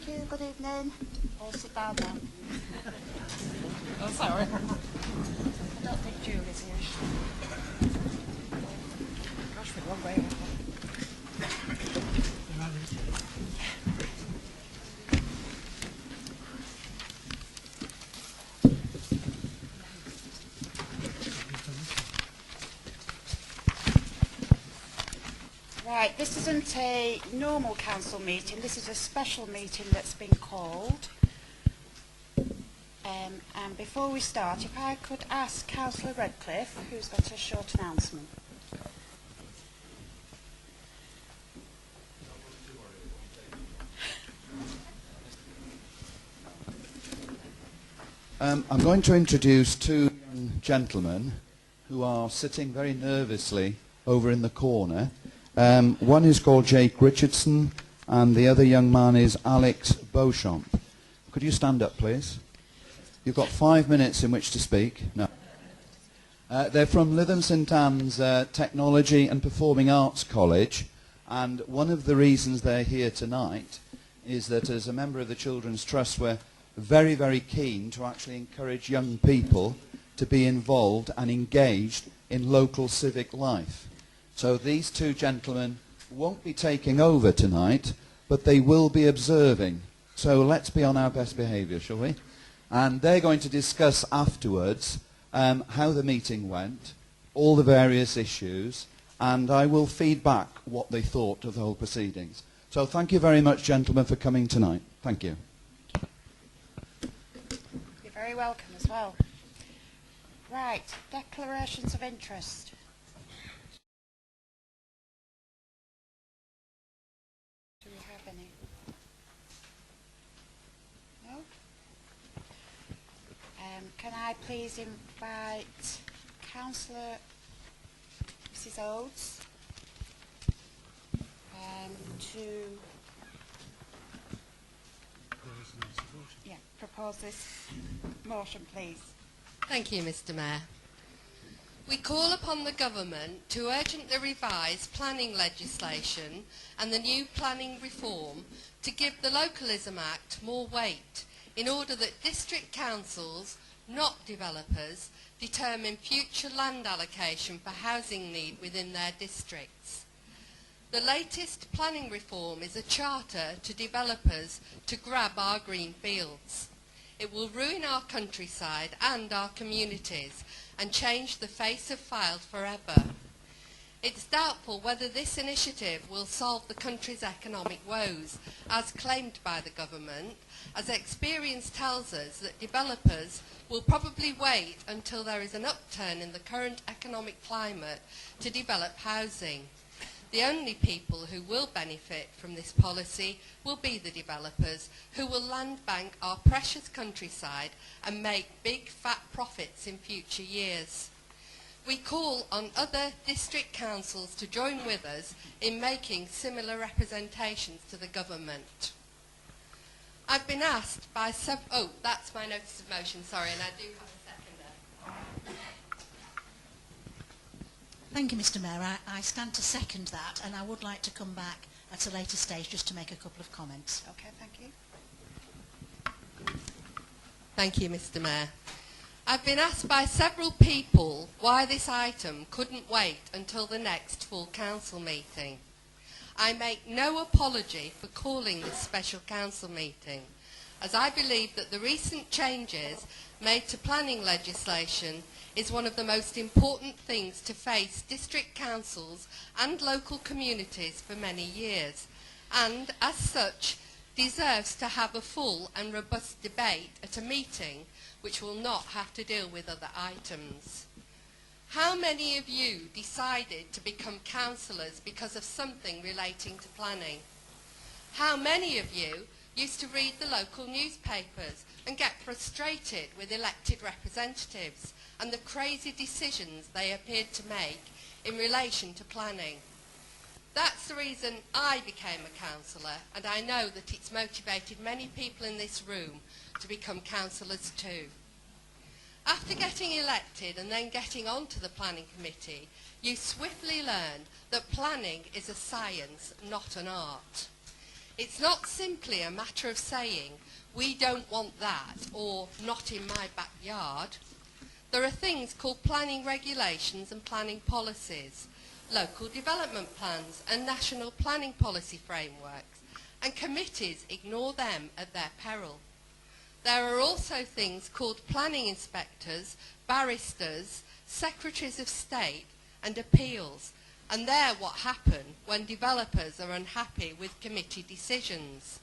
you. Good evening. All sit down now. Oh, sorry. I don't think Julie's here. Gosh, we're a long way away. Right, this isn't a normal council meeting. This is a special meeting that's been called. And before we start, if I could ask Councillor Redcliffe, who's got a short announcement. I'm going to introduce two young gentlemen who are sitting very nervously over in the corner. One is called Jake Richardson and the other young man is Alex Beauchamp. Could you stand up, please? You've got 5 minutes in which to speak. No. They're from Lytham St Anne's Technology and Performing Arts College, and one of the reasons they're here tonight is that as a member of the Children's Trust we're very, very keen to actually encourage young people to be involved and engaged in local civic life. So these two gentlemen won't be taking over tonight, but they will be observing. So let's be on our best behaviour, shall we? And they're going to discuss afterwards how the meeting went, all the various issues, and I will feed back what they thought of the whole proceedings. So thank you very much, gentlemen, for coming tonight. Thank you. You're very welcome as well. Right, declarations of interest. Do we have any? No? Can I please invite Councillor Mrs Oates to propose this motion, please. Thank you, Mr Mayor. We call upon the Government to urgently revise planning legislation and the new planning reform to give the Localism Act more weight in order that district councils, not developers, determine future land allocation for housing need within their districts. The latest planning reform is a charter to developers to grab our green fields. It will ruin our countryside and our communities and change the face of Fylde forever. It's doubtful whether this initiative will solve the country's economic woes, as claimed by the government, as experience tells us that developers will probably wait until there is an upturn in the current economic climate to develop housing. The only people who will benefit from this policy will be the developers, who will land bank our precious countryside and make big fat profits in future years. We call on other district councils to join with us in making similar representations to the government. I've been asked by oh, that's my notice of motion, sorry, and I do have a seconder. Thank you, Mr Mayor. I stand to second that, and I would like to come back at a later stage just to make a couple of comments. Okay, thank you. Thank you, Mr Mayor. I've been asked by several people why this item couldn't wait until the next full council meeting. I make no apology for calling this special council meeting, as I believe that the recent changes made to planning legislation is one of the most important things to face district councils and local communities for many years, and as such deserves to have a full and robust debate at a meeting which will not have to deal with other items. How many of you decided to become councillors because of something relating to planning? How many of you used to read the local newspapers and get frustrated with elected representatives and the crazy decisions they appeared to make in relation to planning? That's the reason I became a councillor, and I know that it's motivated many people in this room to become councillors too. After getting elected and then getting onto the planning committee, you swiftly learned that planning is a science, not an art. It's not simply a matter of saying, we don't want that, or not in my backyard. There are things called planning regulations and planning policies, local development plans and national planning policy frameworks, and committees ignore them at their peril. There are also things called planning inspectors, barristers, secretaries of state and appeals, and they're what happen when developers are unhappy with committee decisions.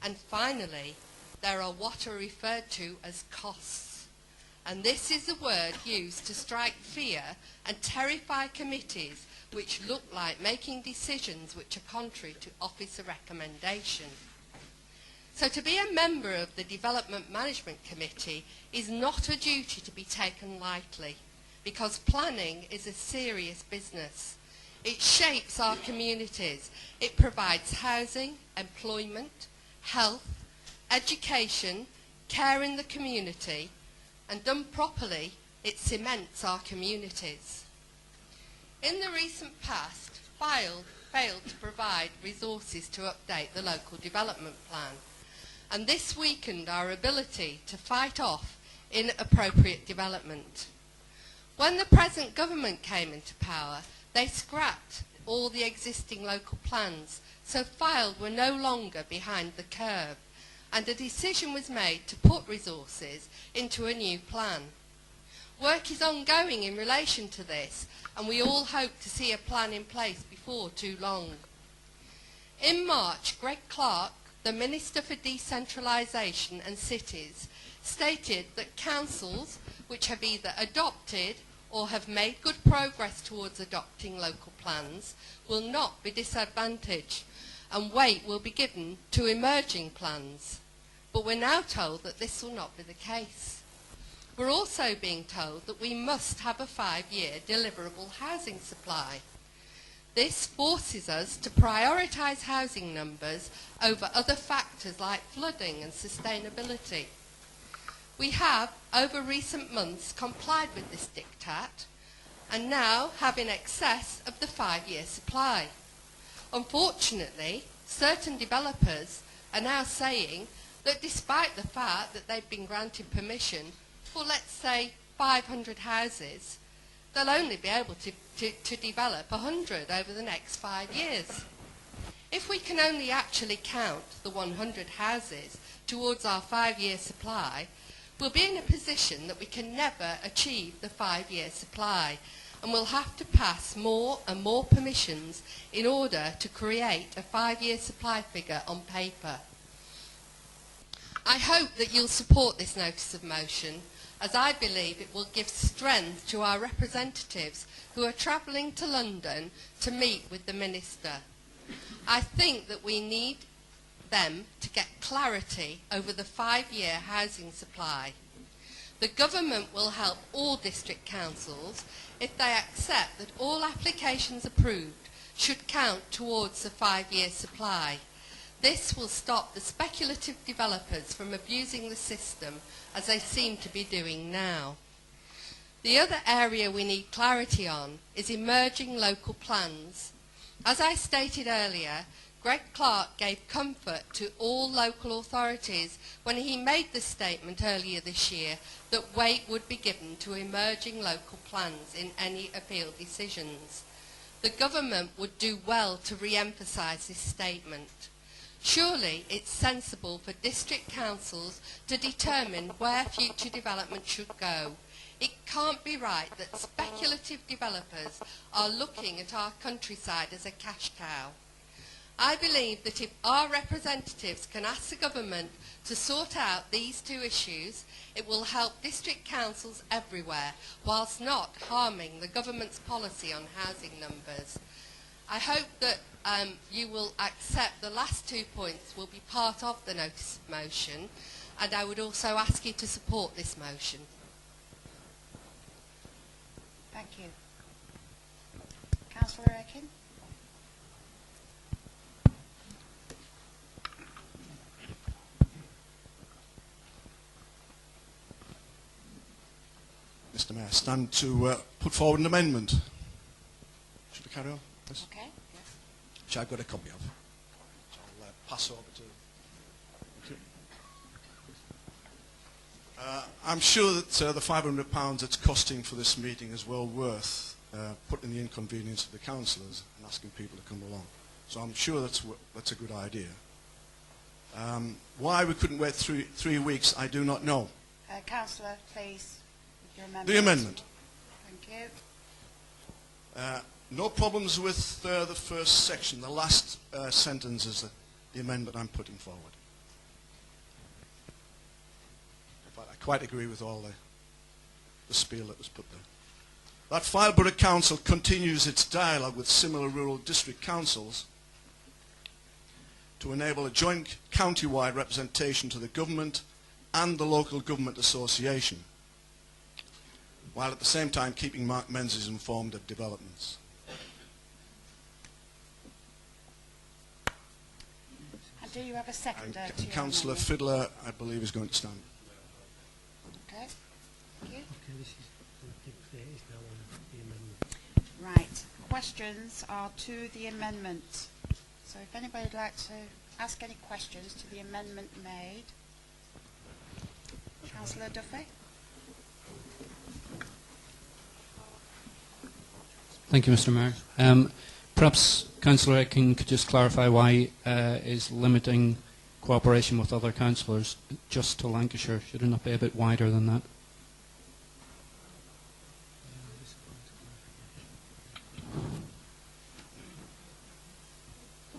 And finally, there are what are referred to as costs. And this is a word used to strike fear and terrify committees which look like making decisions which are contrary to officer recommendation. So to be a member of the Development Management Committee is not a duty to be taken lightly, because planning is a serious business. It shapes our communities. It provides housing, employment, health, education, care in the community, and done properly, it cements our communities. In the recent past, Fylde failed to provide resources to update the local development plan, and this weakened our ability to fight off inappropriate development. When the present government came into power, they scrapped all the existing local plans, so Fylde were no longer behind the curve, and a decision was made to put resources into a new plan. Work is ongoing in relation to this, and we all hope to see a plan in place before too long. In March, Greg Clark, the Minister for Decentralisation and Cities, stated that councils which have either adopted or have made good progress towards adopting local plans will not be disadvantaged, and weight will be given to emerging plans. But we're now told that this will not be the case. We're also being told that we must have a 5-year deliverable housing supply. This forces us to prioritise housing numbers over other factors like flooding and sustainability. We have, over recent months, complied with this diktat and now have in excess of the 5-year supply. Unfortunately, certain developers are now saying that despite the fact that they've been granted permission for, let's say, 500 houses, they'll only be able to develop 100 over the next 5 years. If we can only actually count the 100 houses towards our 5-year supply, we'll be in a position that we can never achieve the 5-year supply, and we'll have to pass more and more permissions in order to create a 5-year supply figure on paper. I hope that you'll support this notice of motion, as I believe it will give strength to our representatives who are travelling to London to meet with the Minister. I think that we need them to get clarity over the 5-year housing supply. The government will help all district councils if they accept that all applications approved should count towards the 5-year supply. This will stop the speculative developers from abusing the system as they seem to be doing now. The other area we need clarity on is emerging local plans. As I stated earlier, Greg Clark gave comfort to all local authorities when he made the statement earlier this year that weight would be given to emerging local plans in any appeal decisions. The government would do well to re-emphasise this statement. Surely it's sensible for district councils to determine where future development should go. It can't be right that speculative developers are looking at our countryside as a cash cow. I believe that if our representatives can ask the government to sort out these two issues, it will help district councils everywhere, whilst not harming the government's policy on housing numbers. I hope that you will accept the last 2 points will be part of the notice of motion, and I would also ask you to support this motion. Thank you. Councillor Akin? Mr. Mayor, stand to put forward an amendment. Should I carry on? Yes. Okay. Which I've got a copy of. So I'll pass over to... I'm sure that the £500 it's costing for this meeting is well worth putting the inconvenience of the councillors and asking people to come along. So I'm sure that's a good idea. Why we couldn't wait three weeks, I do not know. Councillor, please, with your amendment. The amendment. Thank you. No problems with the first section. The last sentence is the amendment I'm putting forward. In fact, I quite agree with all the spiel that was put there. That Fylde Borough Council continues its dialogue with similar rural district councils to enable a joint county-wide representation to the government and the local government association, while at the same time keeping Mark Menzies informed of developments. And do you have a seconder And to your Councillor amendment? Fydler, I believe, is going to stand. Okay. Thank you. Okay, this is the is now on the amendment. Right. Questions are to the amendment. So if anybody would like to ask any questions to the amendment made. Councillor Duffy? Thank you, Mr Mayor. Perhaps Councillor Aitken could just clarify why is limiting cooperation with other councillors just to Lancashire? Should it not be a bit wider than that?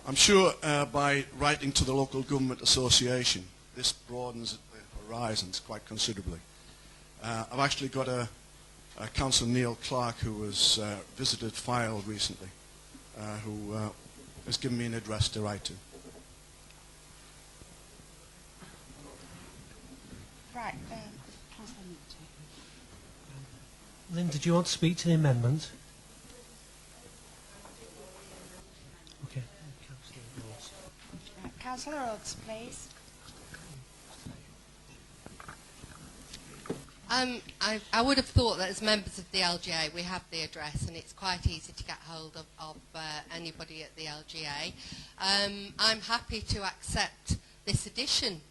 I'm sure by writing to the local government association, this broadens the horizons quite considerably. I've actually got a Councillor Neil Clark who has visited Fylde recently, who has given me an address to write to. Right. Councillor Minty. Linda, do you want to speak to the amendment? Okay. Right. Councillor Odds, please. I would have thought that as members of the LGA we have the address and it's quite easy to get hold of anybody at the LGA. I'm happy to accept this addition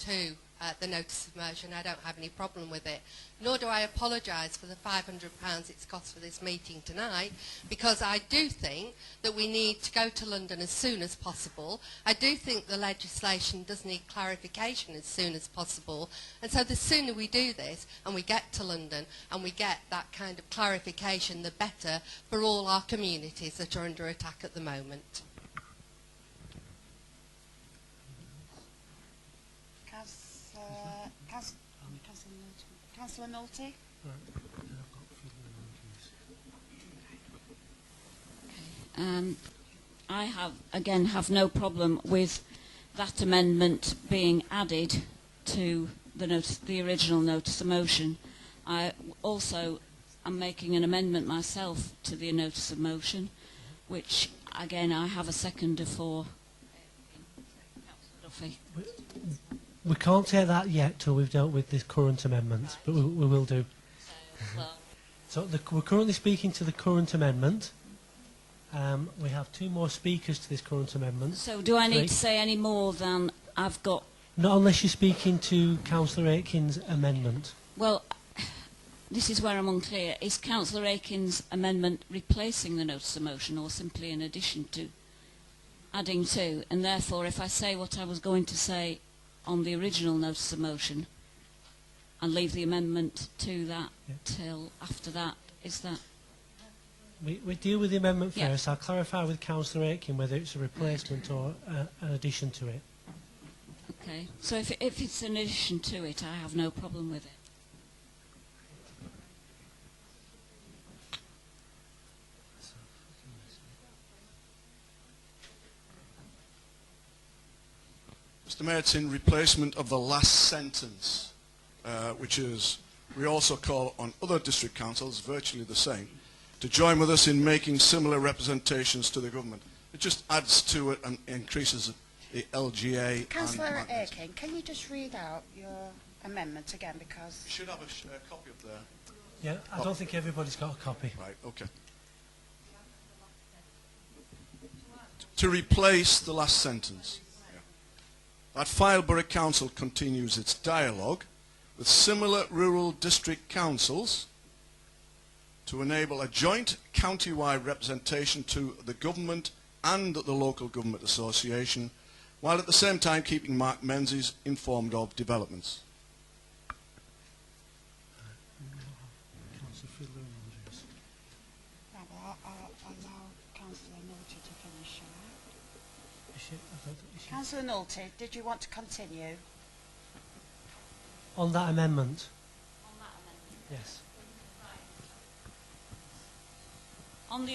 to the notice of motion. I don't have any problem with it, nor do I apologise for the £500 it's cost for this meeting tonight, because I do think that we need to go to London as soon as possible. I do think the legislation does need clarification as soon as possible, and so the sooner we do this and we get to London and we get that kind of clarification, the better for all our communities that are under attack at the moment. Councillor Nolte? I have no problem with that amendment being added to the original notice of motion. I also am making an amendment myself to the notice of motion, which again I have a seconder for. Councillor Duffy. We can't take that yet till we've dealt with this current amendment, but we will do. So we're currently speaking to the current amendment. We have two more speakers to this current amendment. So do I need to say any more than I've got? Not unless you're speaking to Councillor Aitken's amendment. Well, this is where I'm unclear. Is Councillor Aitken's amendment replacing the notice of motion or simply in addition to, adding to? And therefore, if I say what I was going to say on the original notice of motion and leave the amendment to that till after that, is that? We deal with the amendment Yeah. first. I'll clarify with Councillor Aitken whether it's a replacement or an addition to it. Okay. So if it's an addition to it, I have no problem with it. Mr Mayor, it's in replacement of the last sentence, which is, we also call on other district councils, virtually the same, to join with us in making similar representations to the government. It just adds to it and increases the LGA. Councillor Aitken, can you just read out your amendment again, because... You should have a copy up there. Yeah, I don't think everybody's got a copy. Right, okay. To replace the last sentence. Yeah. that Fylde Borough Council continues its dialogue with similar rural district councils to enable a joint county-wide representation to the government and the local government association, while at the same time keeping Mark Menzies informed of developments. Right, well, I'll allow Councillor Naughty to finish. Councillor Naughty, did you want to continue? On that amendment? Yes.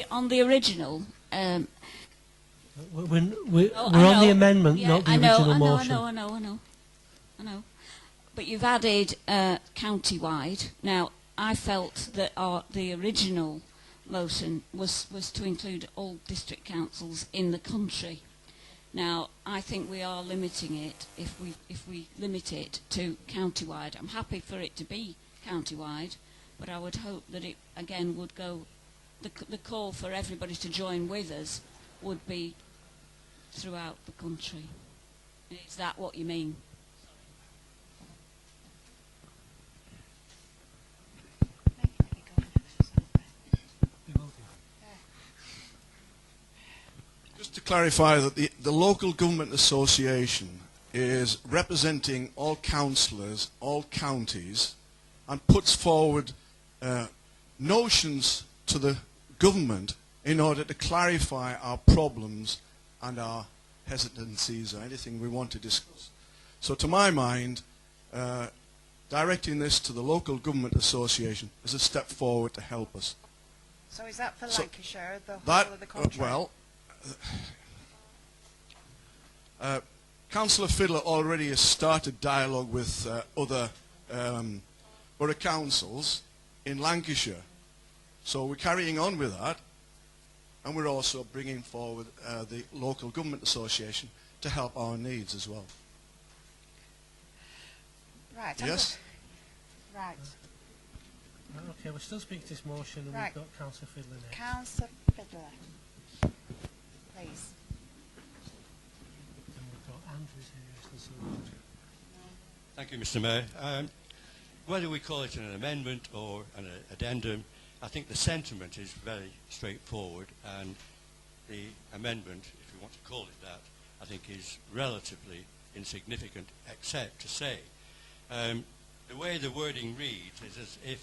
On the original, We're oh, on the amendment, yeah, not the I know, original motion. I know. But you've added county-wide. Now, I felt that the original motion was to include all district councils in the country. Now, I think we are limiting it if we limit it to county-wide. I'm happy for it to be county-wide, but I would hope that it again would go. The call for everybody to join with us would be throughout the country. Is that what you mean? Just to clarify that the local government association is representing all councillors, all counties, and puts forward notions to the government in order to clarify our problems and our hesitancies or anything we want to discuss. So to my mind, directing this to the local government association is a step forward to help us. So is that for So Lancashire, the that, whole of the country? Councillor Fylde already has started dialogue with other borough councils in Lancashire. So we're carrying on with that, and we're also bringing forward the local government association to help our needs as well. Right. Yes? Right. Okay, we're still speaking to this motion, and Right. we've got Councillor Fiddler next. Councillor Fiddler, please. And we've got Andrews here. Yes, there's Thank you, Mr. Mayor. Whether we call it an amendment or an addendum, I think the sentiment is very straightforward, and the amendment, if you want to call it that, I think is relatively insignificant, except to say the way the wording reads is as if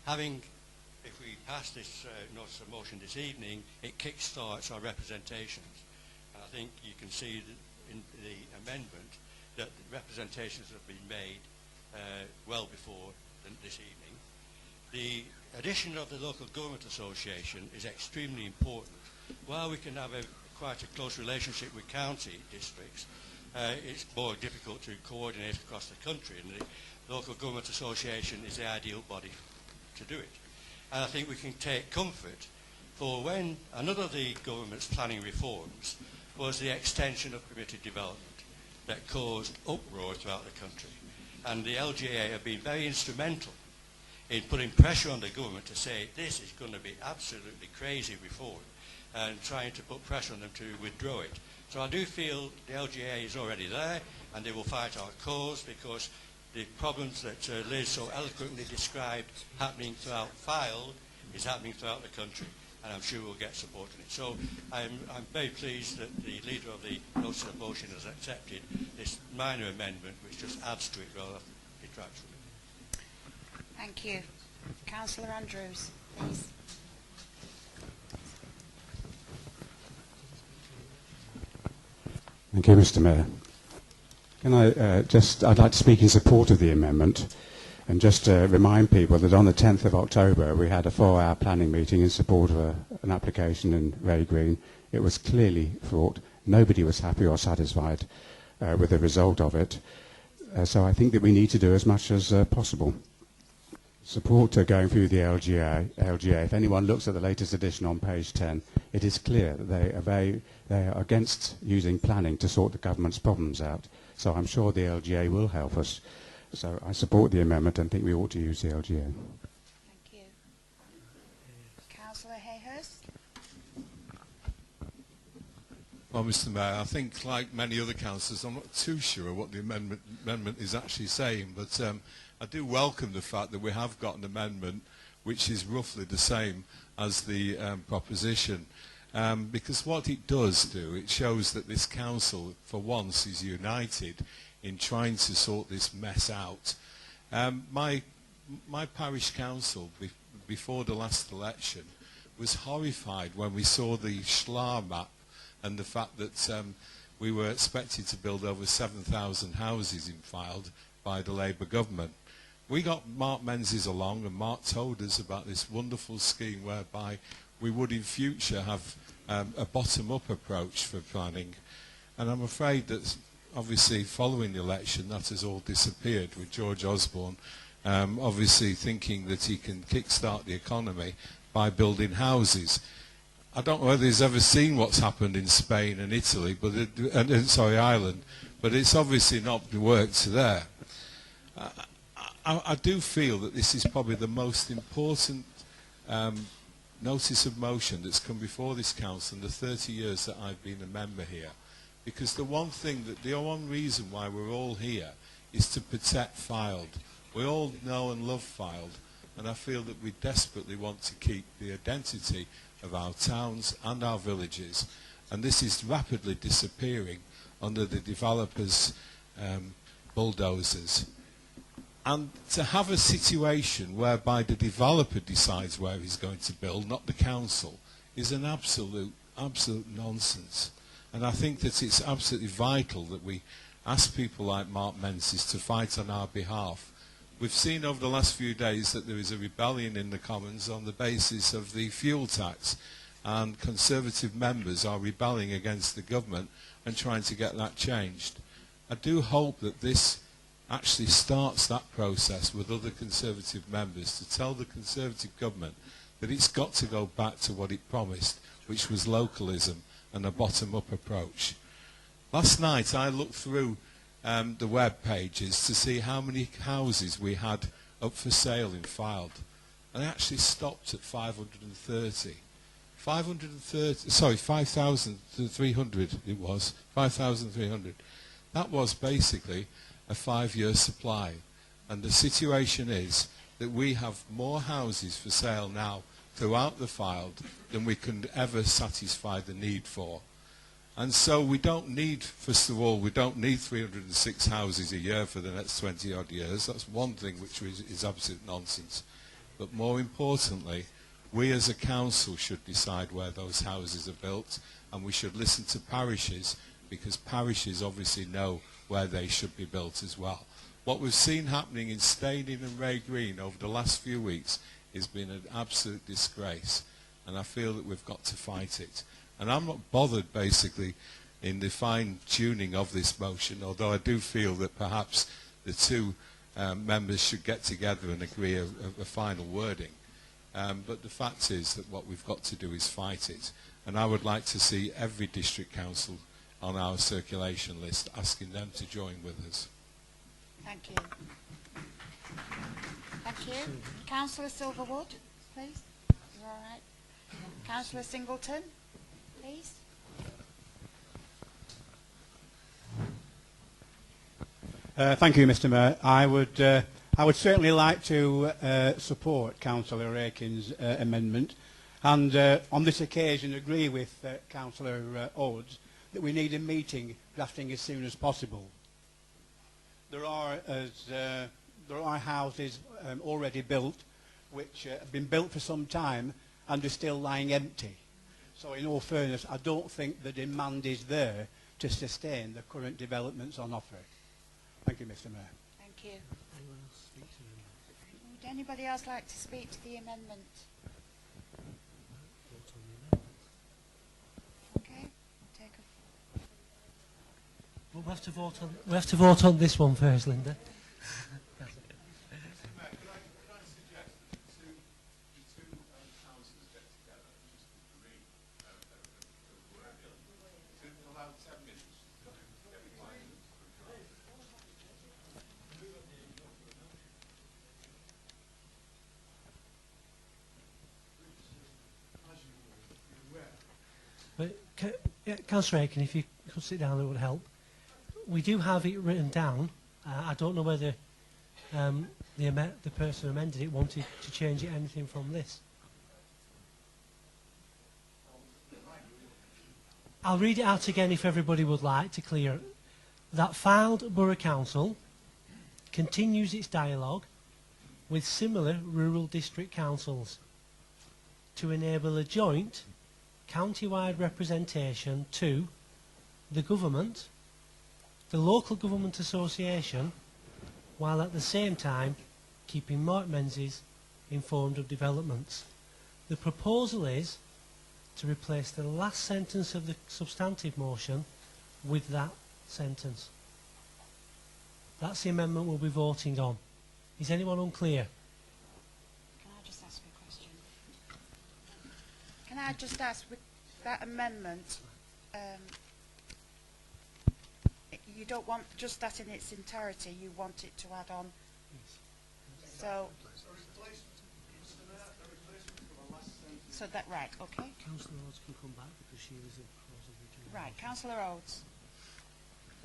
we pass this notice of motion this evening, it kick-starts our representations. And I think you can see that in the amendment that the representations have been made well before this evening. The addition of the local government association is extremely important. While we can have quite a close relationship with county districts, it's more difficult to coordinate across the country, and the local government association is the ideal body to do it. And I think we can take comfort for when another of the government's planning reforms was the extension of permitted development that caused uproar throughout the country. And the LGA have been very instrumental in putting pressure on the government to say this is going to be absolutely crazy reform, and trying to put pressure on them to withdraw it. So I do feel the LGA is already there, and they will fight our cause, because the problems that Liz so eloquently described happening throughout Fylde is happening throughout the country, and I'm sure we'll get support in it. So I'm very pleased that the leader of the notice of motion has accepted this minor amendment, which just adds to it rather than detracts from it. Thank you. Councillor Andrews, please. Thank you, Mr. Mayor. Can I I'd like to speak in support of the amendment, and just remind people that on the 10th of October we had a 4-hour planning meeting in support of an application in Ray Green. It was clearly fraught. Nobody was happy or satisfied with the result of it. So I think that we need to do as much as possible. Support going through the LGA. If anyone looks at the latest edition on page 10, it is clear that they are against using planning to sort the government's problems out. So I'm sure the LGA will help us. So I support the amendment and think we ought to use the LGA. Thank you. Councillor Hayhurst. Well, Mr. Mayor, I think, like many other councillors, I'm not too sure what the amendment is actually saying, but I do welcome the fact that we have got an amendment which is roughly the same as the proposition, because what it does do, it shows that this council, for once, is united in trying to sort this mess out. My parish council, before the last election, was horrified when we saw the Schlar map and the fact that we were expected to build over 7,000 houses in Fylde by the Labour government. We got Mark Menzies along, and Mark told us about this wonderful scheme whereby we would in future have a bottom-up approach for planning. And I'm afraid that obviously following the election that has all disappeared, with George Osborne obviously thinking that he can kick-start the economy by building houses. I don't know whether he's ever seen what's happened in Spain and Italy, but Ireland, but it's obviously not worked there. I do feel that this is probably the most important notice of motion that's come before this council in the 30 years that I've been a member here, because the one reason why we're all here is to protect Fylde. We all know and love Fylde, and I feel that we desperately want to keep the identity of our towns and our villages, and this is rapidly disappearing under the developers' bulldozers. And to have a situation whereby the developer decides where he's going to build, not the council, is an absolute nonsense. And I think that it's absolutely vital that we ask people like Mark Menzies to fight on our behalf. We've seen over the last few days that there is a rebellion in the Commons on the basis of the fuel tax, and Conservative members are rebelling against the government and trying to get that changed. I do hope that this actually starts that process with other Conservative members to tell the Conservative government that it's got to go back to what it promised, which was localism and a bottom-up approach. Last night I looked through the web pages to see how many houses we had up for sale in Fylde, and I actually stopped at 530. 5,300 it was, 5,300. That was basically a 5-year supply, and the situation is that we have more houses for sale now throughout the Fylde than we can ever satisfy the need for. And so we don't need, first of all, we don't need 306 houses a year for the next 20 odd years. That's one thing which is absolute nonsense. But more importantly, we as a council should decide where those houses are built, and we should listen to parishes, because parishes obviously know where they should be built as well. What we've seen happening in Staining and Ray Green over the last few weeks has been an absolute disgrace, and I feel that we've got to fight it. And I'm not bothered basically in the fine-tuning of this motion, although I do feel that perhaps the two members should get together and agree a final wording. But the fact is that what we've got to do is fight it, and I would like to see every district council on our circulation list, asking them to join with us. Thank you. Thank you. Councillor Silverwood, please. You're all right. Councillor Singleton, please. Thank you, Mr. Mayor. I would certainly like to support Councillor Aiken's amendment, and on this occasion agree with Councillor Oates that we need a meeting drafting as soon as possible. There are houses already built which have been built for some time and are still lying empty. So in all fairness, I don't think the demand is there to sustain the current developments on offer. Thank you, Mr. Mayor. Thank you. Would anybody else like to speak to the amendment? Okay, we'll take a... Well, we have to vote on this one first, Linda. Yeah, Councillor Aiken, if you could sit down, it would help. We do have it written down. I don't know whether the person who amended it wanted to change it anything from this. I'll read it out again if everybody would like to clear that Fylde Borough Council continues its dialogue with similar rural district councils to enable a joint county-wide representation to the government, the local government association, while at the same time keeping Mark Menzies informed of developments. The proposal is to replace the last sentence of the substantive motion with that sentence. That's the amendment we'll be voting on. Is anyone unclear? Can I just ask a question? Can I just ask, with that amendment, you don't want just that in its entirety, you want it to add on? So that, right, okay. Councillor Rhodes can come back because she was the proposal. Right, Councillor Rhodes.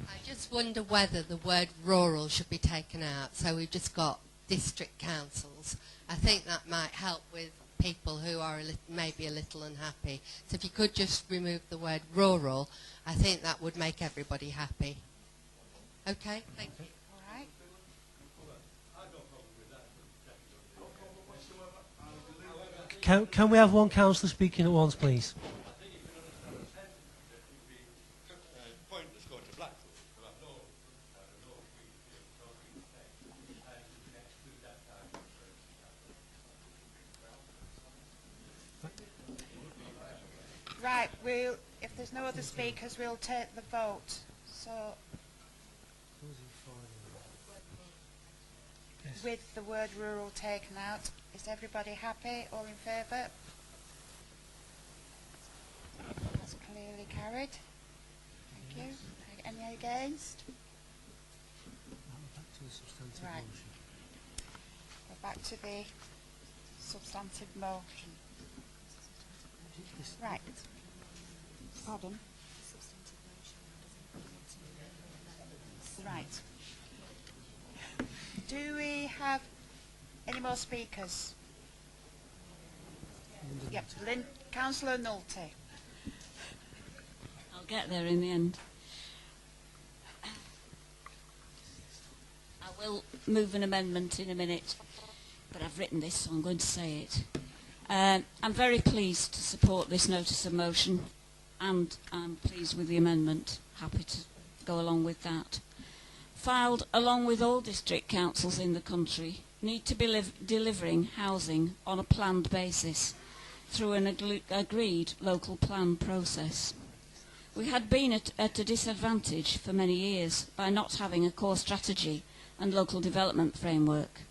I just wonder whether the word rural should be taken out, so we've just got district councils. I think that might help with people who are maybe a little unhappy. So if you could just remove the word rural, I think that would make everybody happy. Okay, thank you. All right. Can we have one councillor speaking at once, please? Right, if there's no other speakers, we'll take the vote. So, with the word rural taken out, is everybody happy? All in favour? That's clearly carried. Thank you. Any against? Right. We're back to the substantive motion. Right. Pardon? Right. Do we have any more speakers? Yep, Councillor Nolte. I'll get there in the end. I will move an amendment in a minute, but I've written this, so I'm going to say it. I'm very pleased to support this notice of motion, and I'm pleased with the amendment. Happy to go along with that. Fylde, along with all district councils in the country, need to be delivering housing on a planned basis through an agreed local plan process. We had been at a disadvantage for many years by not having a core strategy and local development framework.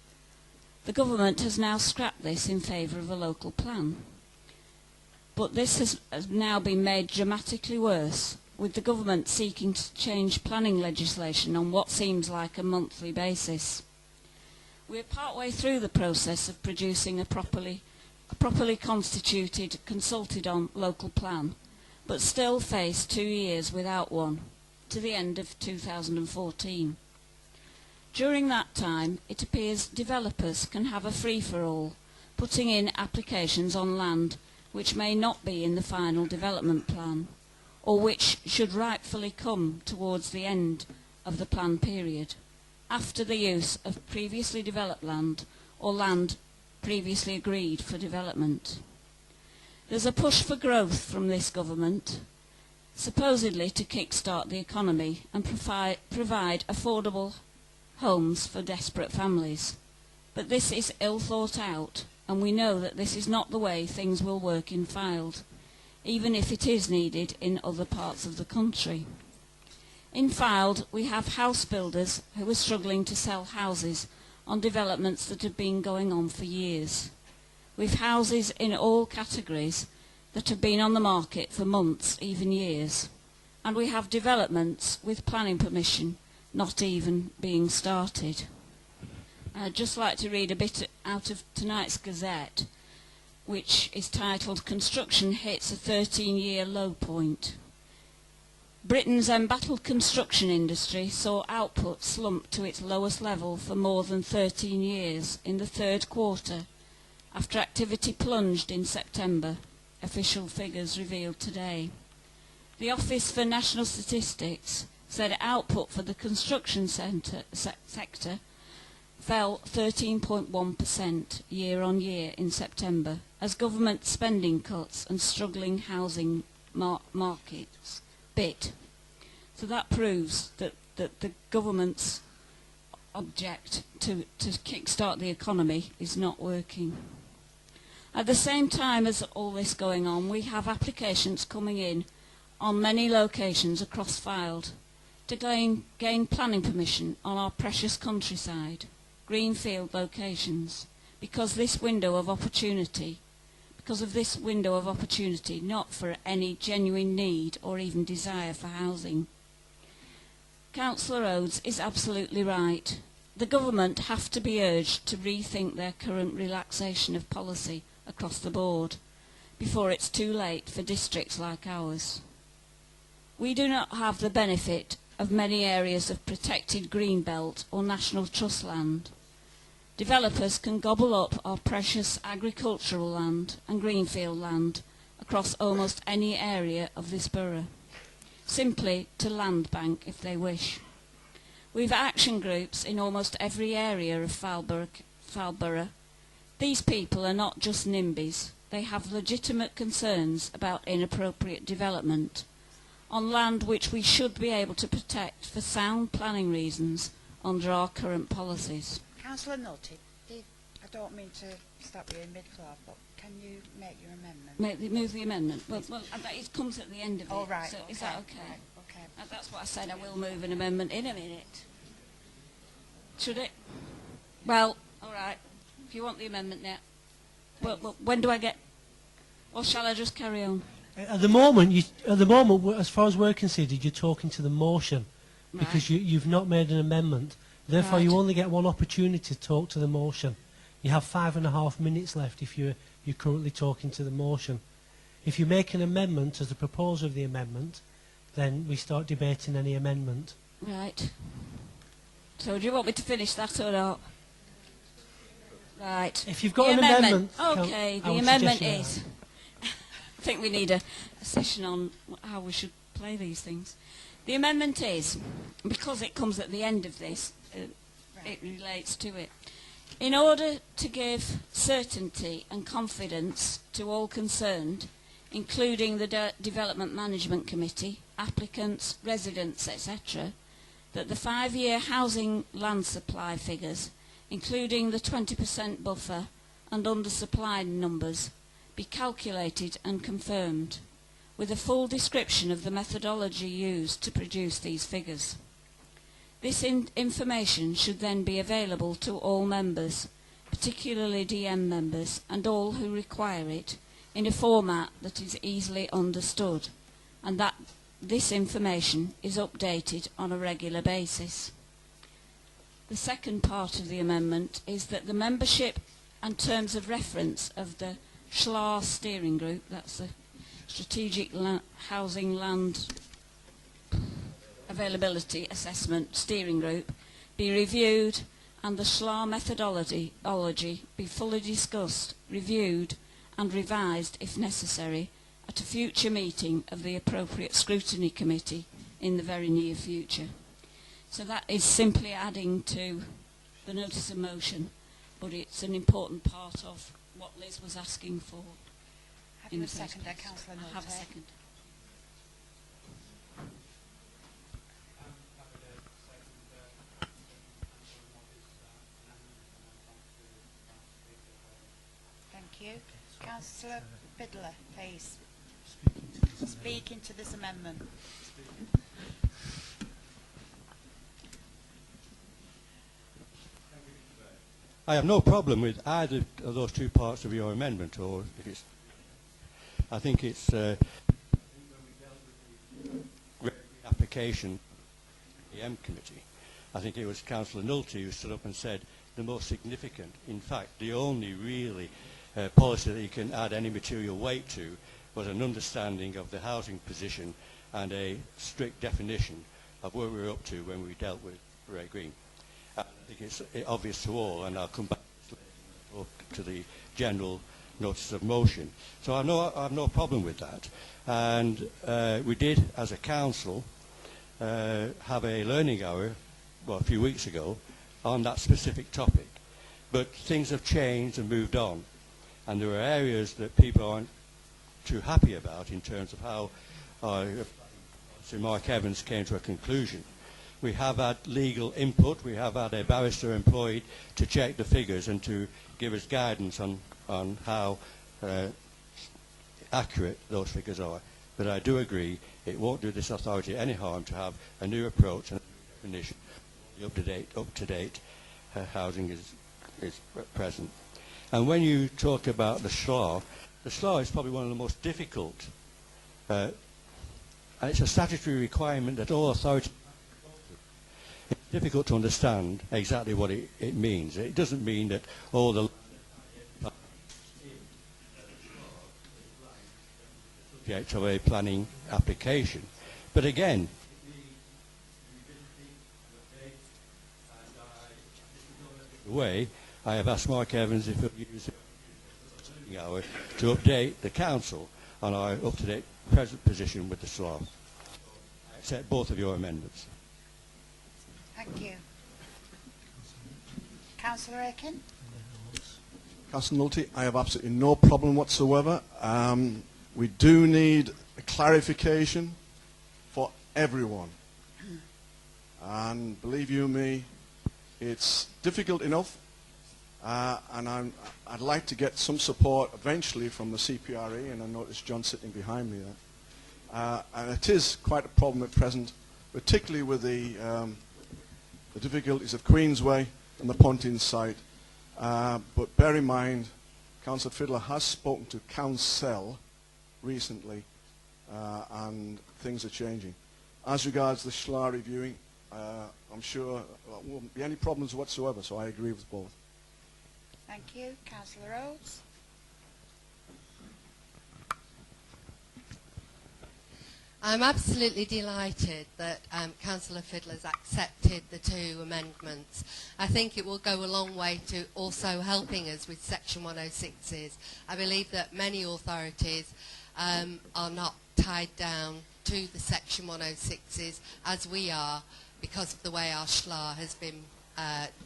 The government has now scrapped this in favour of a local plan. But this has now been made dramatically worse, with the government seeking to change planning legislation on what seems like a monthly basis. We are partway through the process of producing a properly constituted, consulted on local plan, but still face 2 years without one, to the end of 2014. During that time, it appears developers can have a free-for-all, putting in applications on land which may not be in the final development plan, or which should rightfully come towards the end of the plan period, after the use of previously developed land or land previously agreed for development. There's a push for growth from this government, supposedly to kick-start the economy and provide affordable homes for desperate families. But this is ill thought out, and we know that this is not the way things will work in Fylde, even if it is needed in other parts of the country. In Fylde, we have house builders who are struggling to sell houses on developments that have been going on for years. We've houses in all categories that have been on the market for months, even years. And we have developments with planning permission not even being started. I'd just like to read a bit out of tonight's Gazette, which is titled "Construction Hits a 13-Year Low Point." Britain's embattled construction industry saw output slump to its lowest level for more than 13 years in the third quarter, after activity plunged in September, official figures revealed today. The Office for National Statistics said output for the construction sector fell 13.1% year on year in September, as government spending cuts and struggling housing markets bit. So that proves that the government's object to kickstart the economy is not working. At the same time as all this going on, we have applications coming in on many locations across Fylde to gain planning permission on our precious countryside, greenfield locations, because of this window of opportunity, not for any genuine need or even desire for housing. Councillor Rhodes is absolutely right. The government have to be urged to rethink their current relaxation of policy across the board before it's too late for districts like ours. We do not have the benefit of many areas of protected green belt or National Trust land. Developers can gobble up our precious agricultural land and greenfield land across almost any area of this borough, simply to land bank if they wish. We've action groups in almost every area of Fylde. These people are not just NIMBYs, they have legitimate concerns about inappropriate development on land which we should be able to protect for sound planning reasons under our current policies. Councillor Nulty, I don't mean to stop you in mid-floor, but can you make your amendment? Move the amendment. Well, it comes at the end of it. Oh, right. So okay. is that okay? Right, okay. That's what I said. I will move an amendment in a minute. Should it? Well, all right. If you want the amendment now. Well, when do I get... Or shall I just carry on? At the moment, as far as we're considered, you're talking to the motion, because you've not made an amendment. Therefore, you only get one opportunity to talk to the motion. You have 5.5 minutes left if you're currently talking to the motion. If you make an amendment as the proposer of the amendment, then we start debating any amendment. Right. So do you want me to finish that or not? Right. If you've got an amendment... Okay, the amendment is... I think we need a session on how we should play these things. The amendment is, because it comes at the end of this, it relates to it. In order to give certainty and confidence to all concerned, including the Development Management Committee, applicants, residents, etc., that the 5-year housing land supply figures, including the 20% buffer and undersupplied numbers, be calculated and confirmed, with a full description of the methodology used to produce these figures. This information should then be available to all members, particularly DM members, and all who require it, in a format that is easily understood, and that this information is updated on a regular basis. The second part of the amendment is that the membership and terms of reference of the SLAR steering group, that's the Strategic Housing Land Availability Assessment Steering Group, be reviewed and the SLAR methodology be fully discussed, reviewed and revised if necessary at a future meeting of the appropriate scrutiny committee in the very near future. So that is simply adding to the notice of motion, but it's an important part of what Liz was asking for. Have you a second, Councillor Nulty? I have a second. Thank you. Councillor Bidler, please. Speak into this amendment. I have no problem with either of those two parts of your amendment, or if it's... I think it's application the M committee. I think it was Councillor Nulty who stood up and said the most significant, in fact the only really policy that you can add any material weight to, was an understanding of the housing position and a strict definition of where we were up to when we dealt with Ray Green. I think it's obvious to all, and I'll come back to the general notice of motion. So I have no problem with that. And we did, as a council, have a learning hour, well, a few weeks ago, on that specific topic. But things have changed and moved on. And there are areas that people aren't too happy about in terms of how Sir Mark Evans came to a conclusion. We have had legal input. We have had a barrister employed to check the figures and to give us guidance on how accurate those figures are. But I do agree it won't do this authority any harm to have a new approach and a new definition. Up-to-date housing is present. And when you talk about the SLAR is probably one of the most difficult, and it's a statutory requirement that all authorities. It's difficult to understand exactly what it means. It doesn't mean that all the subject of a planning application. But again, way, I have asked Mark Evans if he'll use the hour to update the council on our up-to-date present position with the SLAR. I accept both of your amendments. Thank you. Councillor Aiken? Councillor Nulty, I have absolutely no problem whatsoever. We do need a clarification for everyone. And believe you me, it's difficult enough, and I'd like to get some support eventually from the CPRE, and I notice John sitting behind me there. And it is quite a problem at present, particularly with the difficulties of Queensway and the Pontins site. But bear in mind, Councillor Fiddler has spoken to Council recently, and things are changing. As regards the SLAR reviewing, I'm sure there won't be any problems whatsoever, so I agree with both. Thank you. Councillor Rhodes? I'm absolutely delighted that Councillor Fiddler's accepted the two amendments. I think it will go a long way to also helping us with Section 106s. I believe that many authorities are not tied down to the Section 106s as we are because of the way our SLAR has been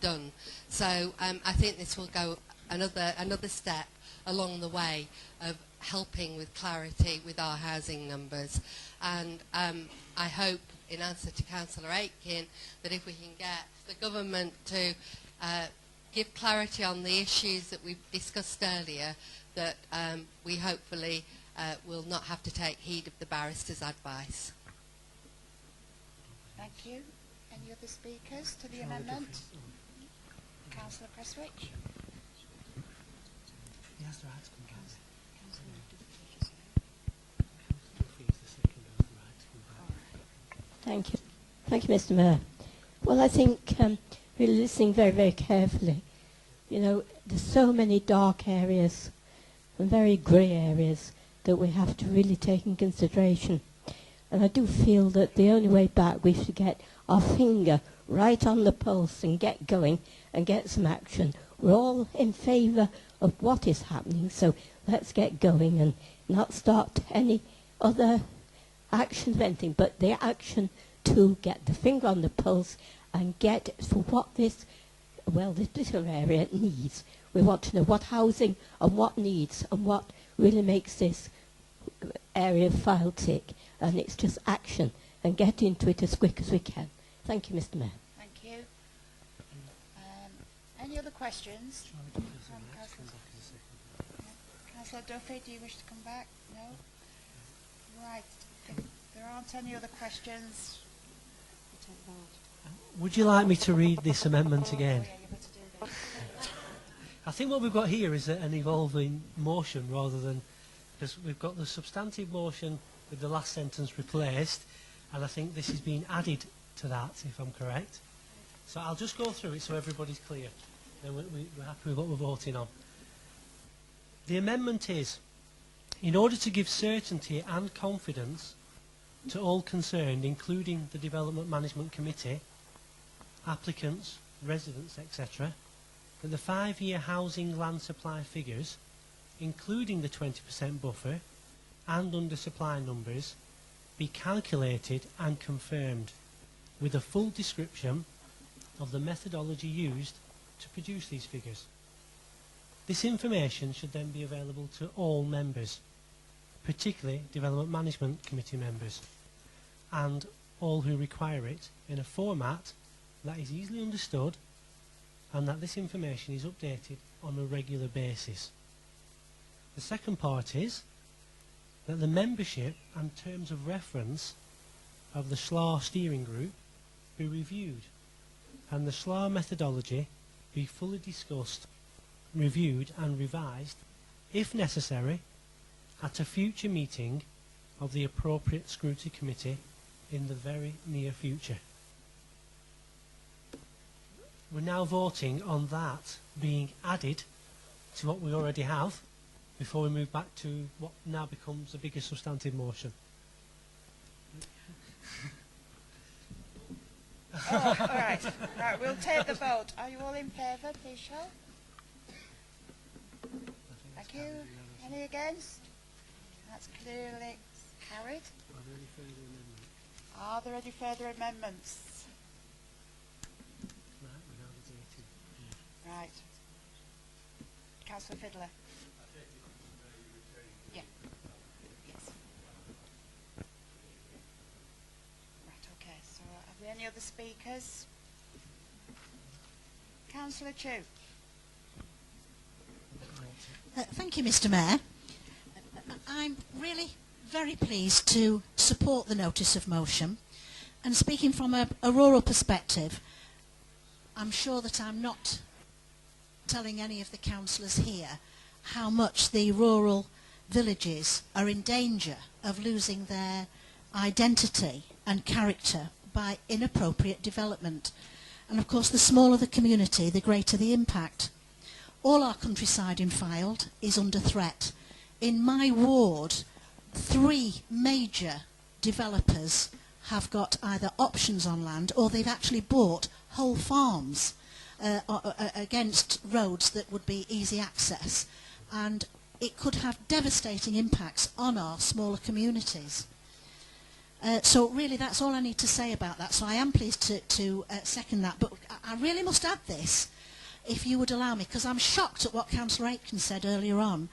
done. So I think this will go another step along the way of helping with clarity with our housing numbers. And I hope, in answer to Councillor Aitken, that if we can get the government to give clarity on the issues that we've discussed earlier, that we hopefully will not have to take heed of the barrister's advice. Thank you. Any other speakers to the amendment? Councillor Prestwich? Yes, there are. Thank you. Thank you, Mr. Mayor. Well, I think we're listening very, very carefully. You know, there's so many dark areas and very grey areas that we have to really take in consideration. And I do feel that the only way back, we should get our finger right on the pulse and get going and get some action. We're all in favour of what is happening, so let's get going and not start any other action of anything, but the action to get the finger on the pulse and get for what this particular area needs. We want to know what housing and what needs and what really makes this area file tick, and it's just action and get into it as quick as we can. Thank you, Mr. Mayor. Thank you. Any other questions? Councillor Duffy, do you wish to come back? No? Right. If there aren't any other questions, we take vote. Would you like me to read this amendment again? Oh, yeah, you better do that. I think what we've got here is an evolving motion rather than, because we've got the substantive motion with the last sentence replaced, and I think this is being added to that, if I'm correct. So I'll just go through it so everybody's clear. Then we're happy with what we're voting on. The amendment is, in order to give certainty and confidence to all concerned, including the Development Management Committee, applicants, residents, etc., that the 5-year housing land supply figures, including the 20% buffer and under supply numbers, be calculated and confirmed with a full description of the methodology used to produce these figures. This information should then be available to all members, particularly Development Management Committee members, and all who require it, in a format that is easily understood and that this information is updated on a regular basis. The second part is that the membership and terms of reference of the SLAR steering group be reviewed and the SLAR methodology be fully discussed, reviewed and revised, if necessary, at a future meeting of the appropriate scrutiny committee in the very near future. We're now voting on that being added to what we already have before we move back to what now becomes a bigger substantive motion. Oh, all right. Right, we'll take the vote. Are you all in favour, please show? Thank you. Any against? That's clearly carried. Are there any further amendments? Right. Councillor Fiddler. Yeah. Yes. Right, okay. So have we any other speakers? Councillor Chu. Thank you, Mr. Mayor. I'm really very pleased to support the notice of motion, and speaking from a rural perspective, I'm sure that I'm not telling any of the councillors here how much the rural villages are in danger of losing their identity and character by inappropriate development. And of course, the smaller the community, the greater the impact. All our countryside in Fylde is under threat. In my ward, 3 major developers have got either options on land or they've actually bought whole farms against roads that would be easy access, and it could have devastating impacts on our smaller communities. So really that's all I need to say about that. So I am pleased to second that, but I really must add this, if you would allow me, because I'm shocked at what Councillor Aitken said earlier on.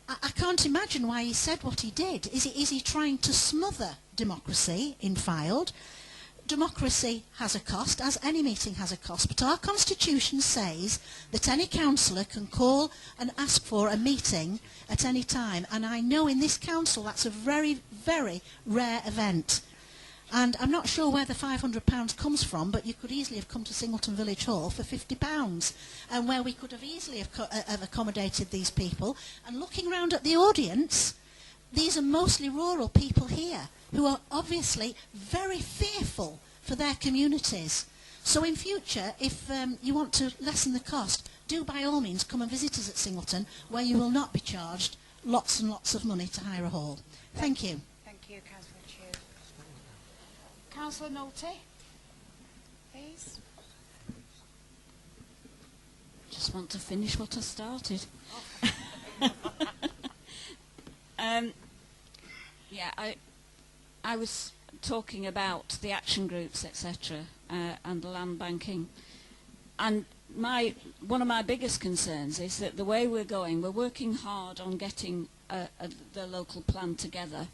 I can't imagine why he said what he did. Is he trying to smother democracy in Fylde? Democracy has a cost, as any meeting has a cost, but our constitution says that any councillor can call and ask for a meeting at any time, and I know in this council that's a very, very rare event. And I'm not sure where the £500 comes from, but you could easily have come to Singleton Village Hall for £50, and where we could have easily have accommodated these people. And looking round at the audience, these are mostly rural people here who are obviously very fearful for their communities. So in future, if you want to lessen the cost, do by all means come and visit us at Singleton, where you will not be charged lots and lots of money to hire a hall. Thank you. Thank you, Councillor Chu. Councillor Nolte, please. Just want to finish what I started. Yeah, I was talking about the action groups, etc., and the land banking, and one of my biggest concerns is that the way we're going, we're working hard on getting the local plan together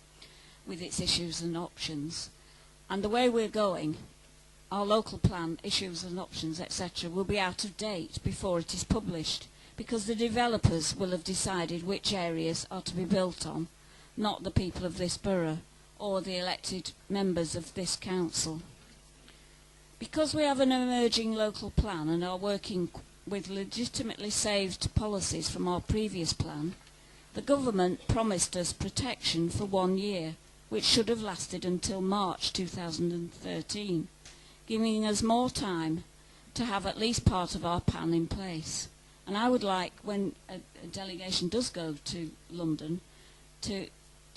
with its issues and options, and the way we're going, our local plan issues and options, etc., will be out of date before it is published, because the developers will have decided which areas are to be built on, not the people of this borough or the elected members of this council. Because we have an emerging local plan and are working with legitimately saved policies from our previous plan, the government promised us protection for 1 year, which should have lasted until March 2013, giving us more time to have at least part of our plan in place. And I would like, when a delegation does go to London, to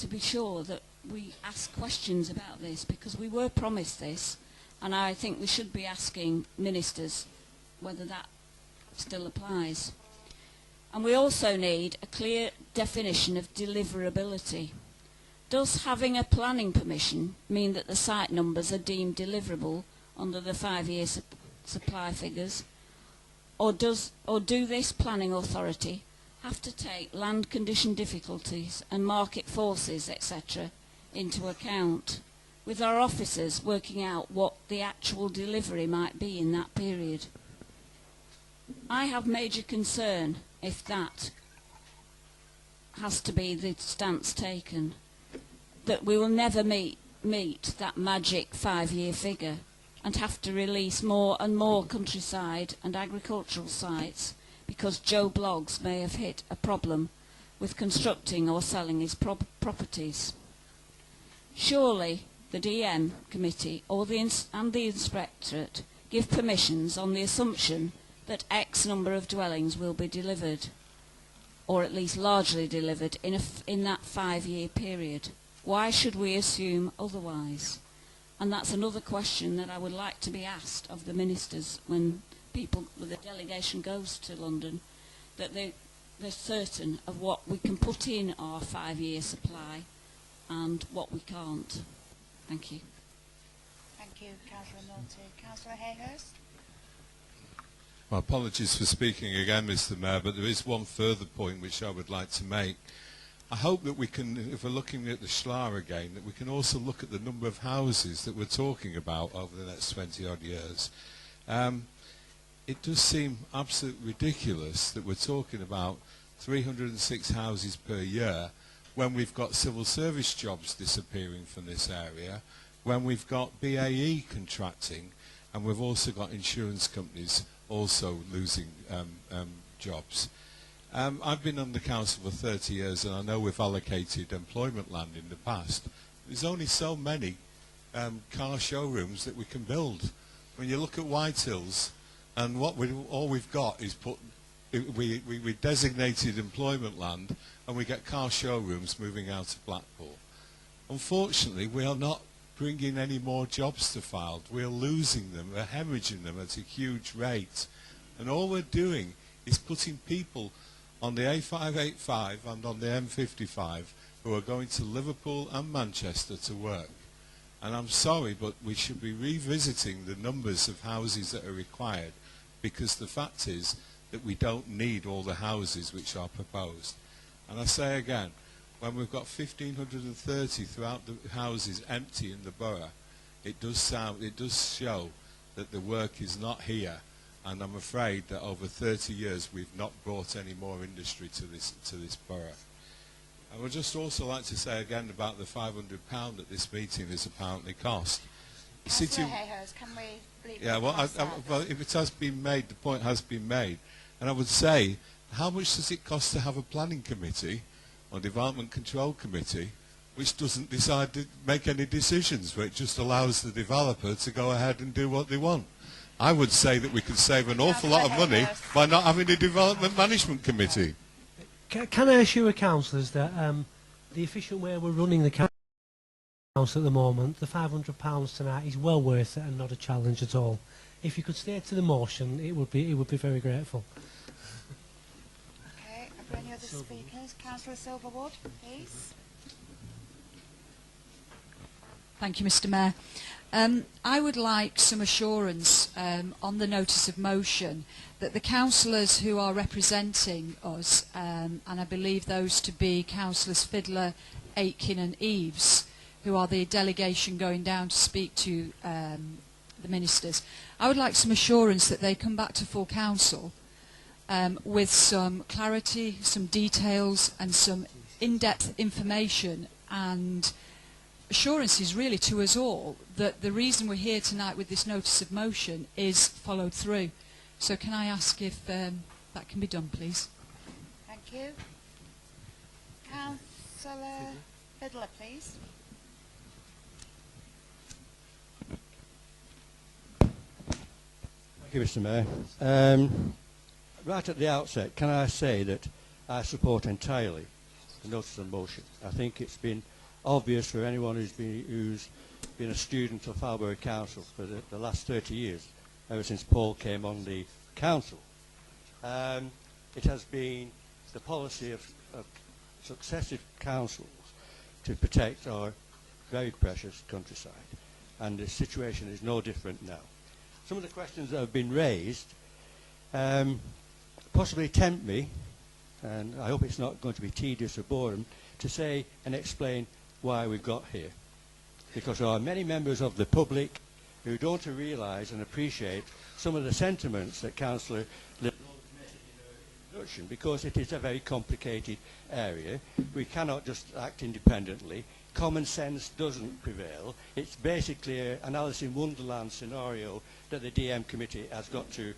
be sure that we ask questions about this, because we were promised this, and I think we should be asking ministers whether that still applies. And we also need a clear definition of deliverability. Does having a planning permission mean that the site numbers are deemed deliverable under the 5-year supply figures? Or do this planning authority have to take land condition difficulties and market forces, etc., into account, with our officers working out what the actual delivery might be in that period? I have major concern if that has to be the stance taken, that we will never meet that magic 5-year figure and have to release more and more countryside and agricultural sites because Joe Bloggs may have hit a problem with constructing or selling his properties. Surely the DM committee or the inspectorate give permissions on the assumption that X number of dwellings will be delivered, or at least largely delivered, in that 5-year period. Why should we assume otherwise? And that's another question that I would like to be asked of the ministers when the delegation goes to London, that they're certain of what we can put in our 5-year supply and what we can't. Thank you. Thank you, Councillor Naughty. Councillor Hayhurst? Well, apologies for speaking again, Mr. Mayor, but there is one further point which I would like to make. I hope that we can, if we're looking at the Schlar again, that we can also look at the number of houses that we're talking about over the next 20-odd years. It does seem absolutely ridiculous that we're talking about 306 houses per year when we've got civil service jobs disappearing from this area, when we've got BAE contracting, and we've also got insurance companies also losing jobs. I've been on the council for 30 years, and I know we've allocated employment land in the past. There's only so many car showrooms that we can build. When you look at Whitehills, and all we've got is we designated employment land, and we get car showrooms moving out of Blackpool. Unfortunately, we are not bringing any more jobs to Fylde. We're losing them, we're hemorrhaging them at a huge rate. And all we're doing is putting people on the A585 and on the M55 who are going to Liverpool and Manchester to work. And I'm sorry, but we should be revisiting the numbers of houses that are required, because the fact is that we don't need all the houses which are proposed. And I say again, when we've got 1,530 throughout the houses empty in the borough, it does show that the work is not here, and I'm afraid that over 30 years we've not brought any more industry to this borough. I would just also like to say again about the £500 that this meeting has apparently cost. Councillor Hayhurst, can we leave Yeah, well, well, if it has been made, the point has been made. And I would say, how much does it cost to have a planning committee or development control committee which doesn't decide to make any decisions, where it just allows the developer to go ahead and do what they want? I would say that we could save an awful lot of money by not having a development management committee. Can I assure councillors that the efficient way we're running the council at the moment, the £500 tonight is well worth it and not a challenge at all. If you could stay to the motion, it would be very grateful. Okay, are there any other speakers? Councillor Silverwood, please. Thank you, Mr. Mayor. I would like some assurance on the notice of motion that the councillors who are representing us, and I believe those to be councillors Fylde, Aitken and Eves, who are the delegation going down to speak to the ministers, I would like some assurance that they come back to full council with some clarity, some details and some in-depth information and assurances really to us all that the reason we're here tonight with this notice of motion is followed through. So can I ask if that can be done, please? Thank you. Councillor Fylde, please. Thank you, Mr. Mayor. Right at the outset, can I say that I support entirely the notice of motion. I think it's been obvious for anyone who's been a student of Fylde Council for the last 30 years, ever since Paul came on the council. It has been the policy of successive councils to protect our very precious countryside, and the situation is no different now. Some of the questions that have been raised possibly tempt me, and I hope it's not going to be tedious or boring, to say and explain why we've got here. Because there are many members of the public who don't realise and appreciate some of the sentiments that Councillor Little made in her introduction, because it is a very complicated area. We cannot just act independently. Common sense doesn't prevail. It's basically an Alice in Wonderland scenario that the DM committee has got to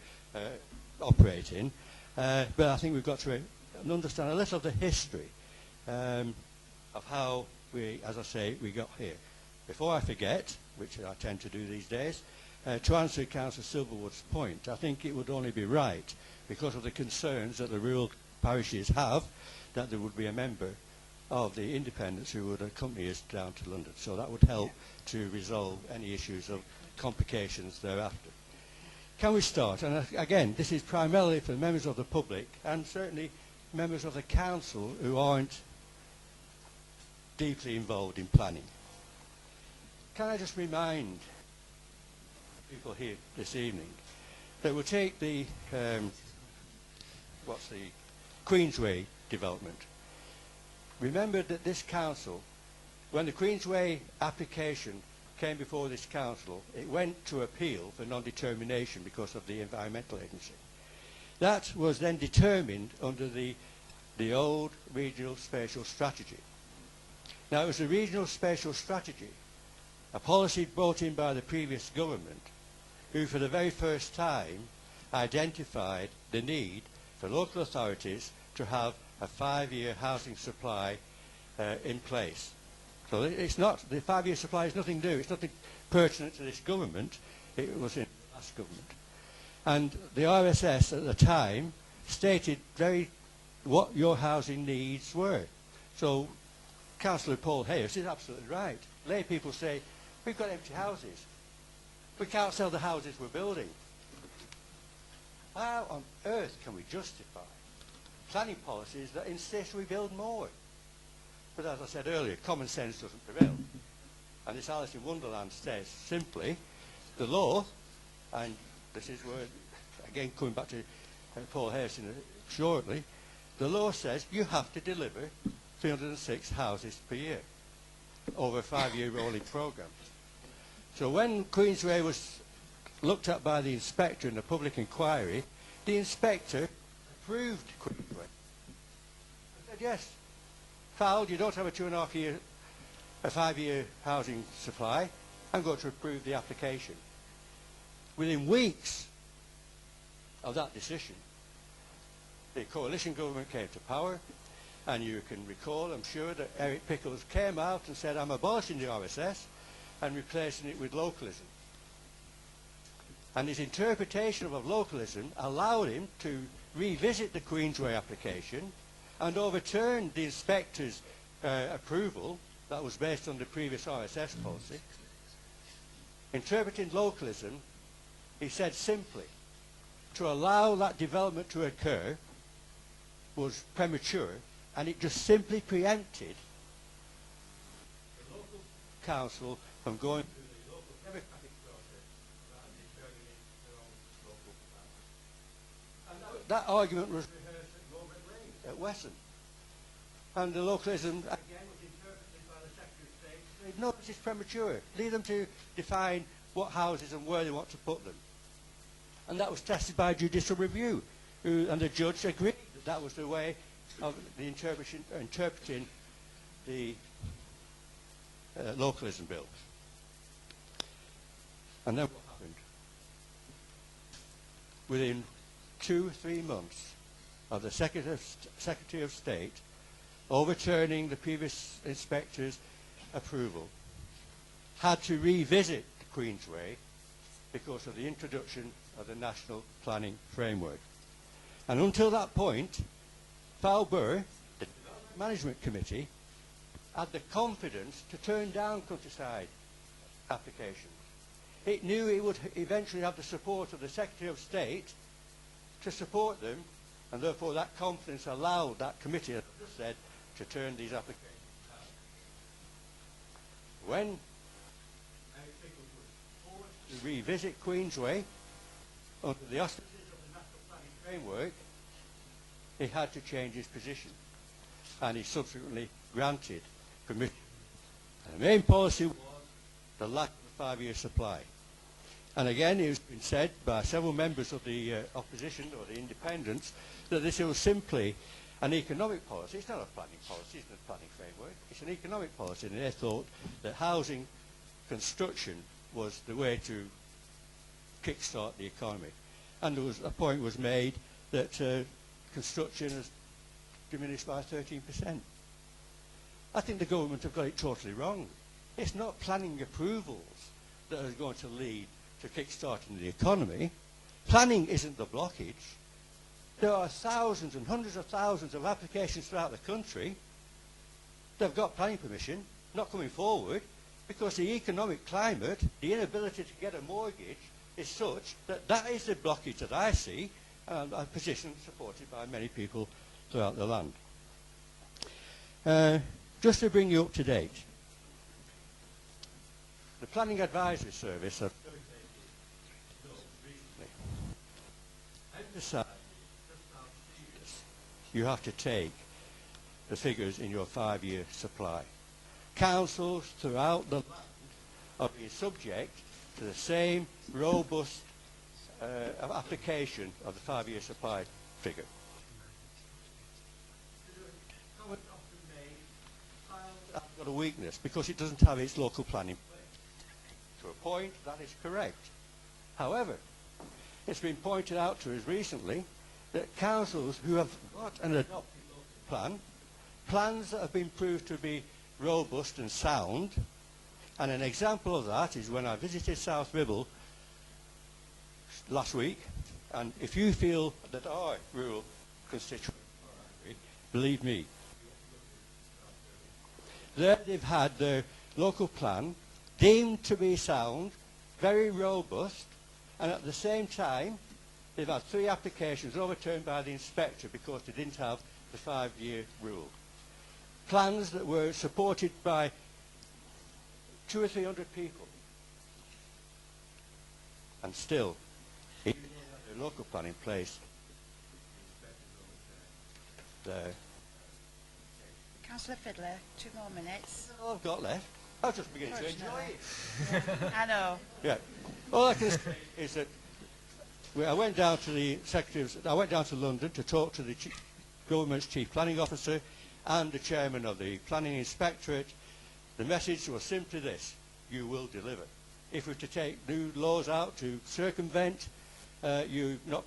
operate in. But I think we've got to understand a little of the history of how we, as I say, we got here. Before I forget, which I tend to do these days, to answer Councillor Silverwood's point, I think it would only be right, because of the concerns that the rural parishes have, that there would be a member of the independents who would accompany us down to London. So that would help to resolve any issues of complications thereafter. Can we start? And again, this is primarily for members of the public and certainly members of the council who aren't deeply involved in planning. Can I just remind people here this evening that we'll take the Queensway development. Remember that this council, when the Queensway application came before this council, it went to appeal for non-determination because of the Environmental Agency. That was then determined under the old regional spatial strategy. Now, it was a regional spatial strategy, a policy brought in by the previous government, who for the very first time identified the need for local authorities to have a 5-year housing supply in place. So it's not, the 5-year supply is nothing new, it's nothing pertinent to this government, it was in the last government. And the RSS at the time stated what your housing needs were. So Councillor Paul Hayes is absolutely right. Lay people say, we've got empty houses. We can't sell the houses we're building. How on earth can we justify planning policies that insist we build more? But as I said earlier, common sense doesn't prevail. And this Alice in Wonderland says simply, the law, and this is where, again coming back to Paul Harrison shortly, the law says you have to deliver 306 houses per year over a 5-year rolling programme. So when Queensway was looked at by the inspector in the public inquiry, the inspector approved Queensway. He said, yes, Fylde, you don't have a 5-year housing supply. I'm going to approve the application. Within weeks of that decision, the coalition government came to power, and you can recall, I'm sure, that Eric Pickles came out and said, I'm abolishing the RSS and replacing it with localism. And his interpretation of localism allowed him to revisit the Queensway application and overturn the inspector's approval that was based on the previous RSS policy. Interpreting localism, he said simply, to allow that development to occur was premature, and it just simply preempted the local council from going through the local democratic process and determining their own local plan. And that argument was rehearsed at Robert Lane at Wesson. And the localism, again, was interpreted by the Secretary of State. Said, no, this is premature. Leave them to define what houses and where they want to put them. And that was tested by judicial review, and the judge agreed that that was the way of the interpreting the localism bill. And then what happened? Within 2-3 months of the Secretary of State overturning the previous inspector's approval, had to revisit the Queensway because of the introduction of the National Planning Framework. And until that point, Fylde, the Development Management Committee, had the confidence to turn down countryside applications. It knew it would eventually have the support of the Secretary of State to support them, and therefore that confidence allowed that committee, as I just said, to turn these applications down. When people were forced to revisit Queensway under the auspices of the National Planning Framework, he had to change his position, and he subsequently granted permission. And the main policy was the lack of a 5-year supply. And again, it has been said by several members of the opposition or the independents that this was simply an economic policy. It's not a planning policy, it's not a planning framework. It's an economic policy, and they thought that housing construction was the way to kickstart the economy. And there was a point was made that construction has diminished by 13%. I think the government have got it totally wrong. It's not planning approvals that are going to lead to kick-starting the economy. Planning isn't the blockage. There are thousands and hundreds of thousands of applications throughout the country that have got planning permission, not coming forward, because the economic climate, the inability to get a mortgage, is such that that is the blockage that I see, and a position supported by many people throughout the land. Just to bring you up to date, the Planning Advisory Service have recently emphasised just how serious you have to take the figures in your 5-year supply. Councils throughout the land are being subject to the same robust application of the 5-year supply figure. I've got a weakness because it doesn't have its local planning place. To a point, that is correct. However, it's been pointed out to us recently that councils who have got an adopted local plan, plans that have been proved to be robust and sound, and an example of that is when I visited South Ribble last week, and if you feel that our rural constituents are angry, believe me, there they've had their local plan deemed to be sound, very robust, and at the same time they've had 3 applications overturned by the inspector because they didn't have the 5-year rule. Plans that were supported by 200 or 300 people, and still, even though they have their local plan in place, there. Councillor Fiddler, 2 more minutes. That's all I've got left. I was just beginning to enjoy it. Yeah, I know. Yeah. All I can say is that I went down to the I went down to London to talk to the government's chief planning officer and the chairman of the planning inspectorate. The message was simply this: you will deliver. If we're to take new laws out to circumvent you not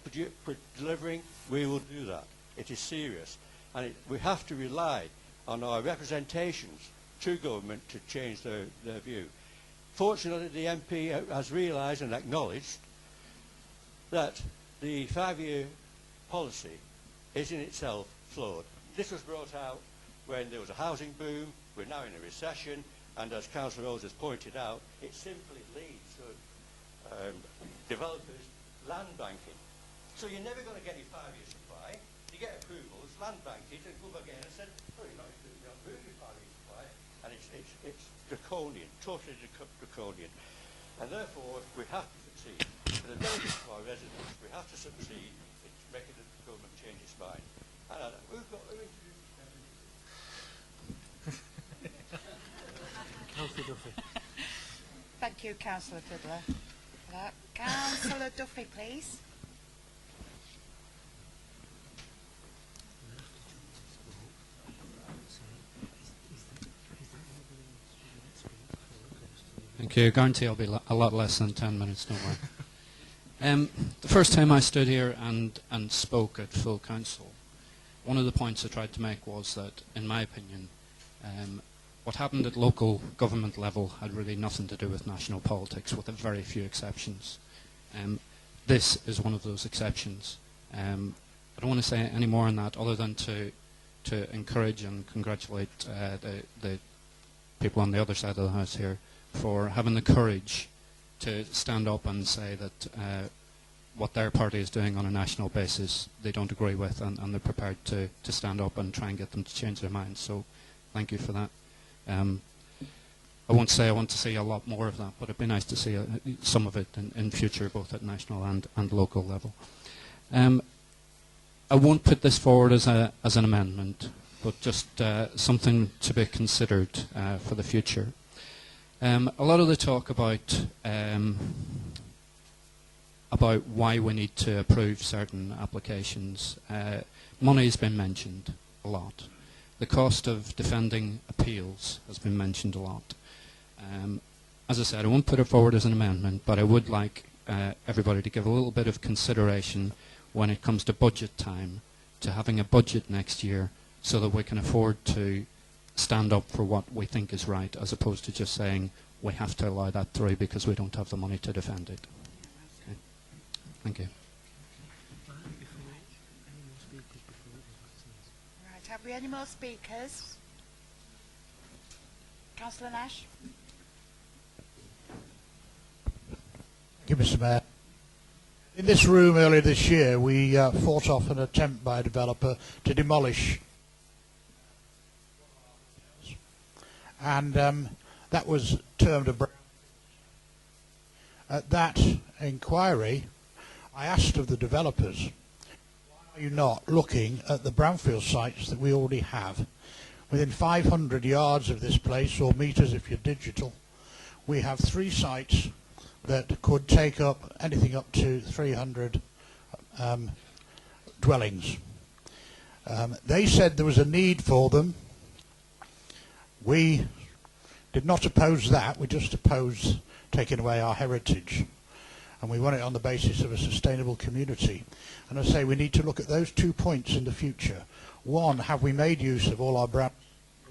delivering, we will do that. It is serious, and we have to rely on our representations to government to change their view. Fortunately, the MP has realised and acknowledged that the 5-year policy is in itself flawed. This was brought out when there was a housing boom. We're now in a recession, and as Councillor Rose has pointed out, it simply leads to developers land banking. So you're never going to get your 5-year supply. You get approvals, land bank it, and come again and say, oh, you're not approving your 5-year supply. And it's draconian, totally draconian. And therefore, we have to succeed. For the benefit of our residents, we have to succeed in making the government change its mind. And who introduced Councillor Duffy. Thank you, Councillor Fiddler, for that. Councillor Duffy, please. Thank you. I guarantee I'll be a lot less than 10 minutes, don't worry. The first time I stood here and spoke at full council, one of the points I tried to make was that, in my opinion, what happened at local government level had really nothing to do with national politics, with a very few exceptions. This is one of those exceptions. I don't want to say any more on that other than to encourage and congratulate the people on the other side of the House here for having the courage to stand up and say that what their party is doing on a national basis they don't agree with, and they're prepared to stand up and try and get them to change their minds. So thank you for that. I won't say I want to see a lot more of that, but it'd be nice to see some of it in future, both at national and local level. I won't put this forward as an amendment, but just something to be considered for the future. A lot of the talk about why we need to approve certain applications, money has been mentioned a lot. The cost of defending appeals has been mentioned a lot. As I said, I won't put it forward as an amendment, but I would like everybody to give a little bit of consideration when it comes to budget time, to having a budget next year so that we can afford to stand up for what we think is right, as opposed to just saying we have to allow that through because we don't have the money to defend it. Okay. Thank you. Right, have we any more speakers? Councillor Nash? Thank you, Mr. Mayor. In this room earlier this year, we fought off an attempt by a developer to demolish, and that was termed a brownfield. At that inquiry, I asked of the developers, why are you not looking at the brownfield sites that we already have? Within 500 yards of this place, or meters if you're digital, we have 3 sites that could take up anything up to 300 dwellings. They said there was a need for them. We did not oppose that, we just opposed taking away our heritage. And we want it on the basis of a sustainable community. And I say we need to look at those 2 points in the future. One, have we made use of all our brown